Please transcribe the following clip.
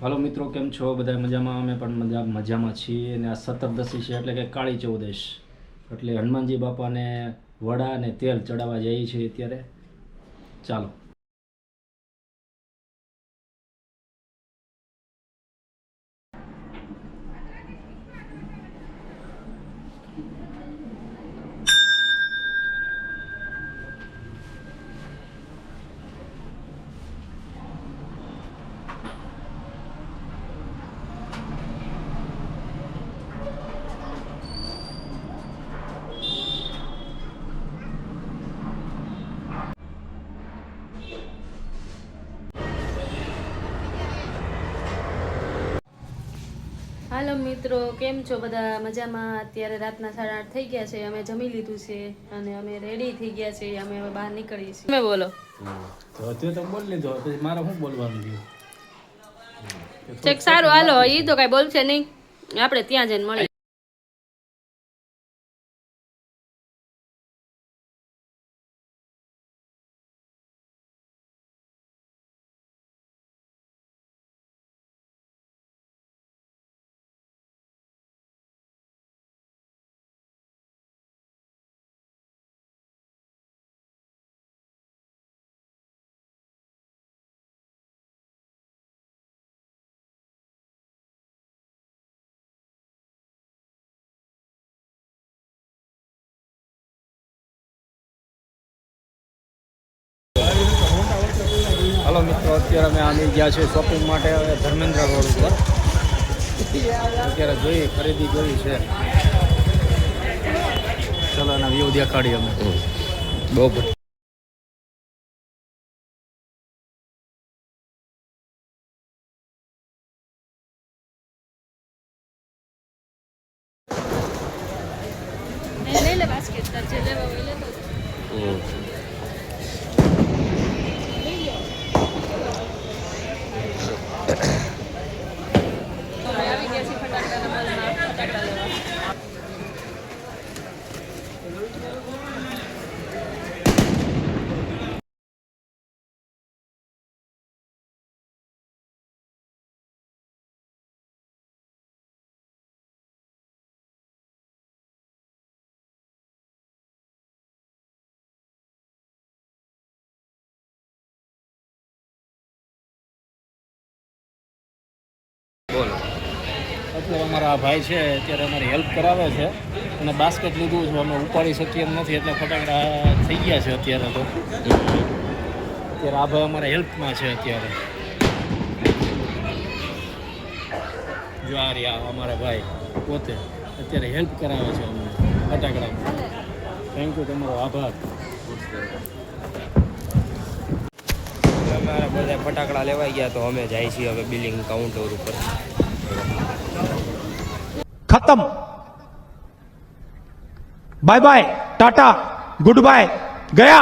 હાલો મિત્રો, કેમ છો? બધા મજામાં? અમે પણ મજામાં છીએ. અને આ સત્તરદશી છે એટલે કે કાળી ચૌદશ, એટલે હનુમાનજી બાપાને વડા અને તેલ ચડાવવા જઈએ છીએ અત્યારે. ચાલો. હાલો મિત્રો, કેમ છો? બધા મજામાં? અત્યારે રાતના 8:30 થઈ ગયા છે. અમે જમી લીધું છે અને અમે રેડી થઈ ગયા છે. અમે હવે બહાર નીકળીએ છીએ. તમે બોલો. તો અત્યારે તો બોલ લીધો, પછી મારે શું બોલવાનું થયું? ચેક સારું, હાલો. ઈ તો કઈ બોલશે નહીં, આપણે ત્યાં જઈને મળીએ. હાલો મિત્રો, અત્યારે અમે આવી ગયા છીએ શોપિંગ માટે ધર્મેન્દ્ર રોડ ઉપર. અત્યારે જોઈએ, ખરીદી જોઈ છે. ચલો એના વ્યૂ દેખાડીએ અમે. બહુ લઈ લે બાસ્કેટ, જે લેવા હોય લેતો. આવી ગયા છે ફટાકડાના મોલમાં ફટાકડા લેવા. અત્યારે અમારા આ ભાઈ છે, અત્યારે અમારી હેલ્પ કરાવે છે અને બાસ્કેટ લીધું છે. અમે ઉપાડી શકીએ એમ નથી, એટલે ફટાકડા થઈ ગયા છે અત્યારે. તો અત્યારે આ ભાઈ અમારા હેલ્પમાં છે અત્યારે. જો આ રહ્યા અમારા ભાઈ પોતે અત્યારે હેલ્પ કરાવે છે અમને ફટાકડામાં. થેન્ક યુ, તમારો આભાર. અમારા બધા ફટાકડા લેવાઈ ગયા, તો અમે જાય છીએ હવે બિલિંગ કાઉન્ટર ઉપર. खत्म bye bye tata goodbye गया।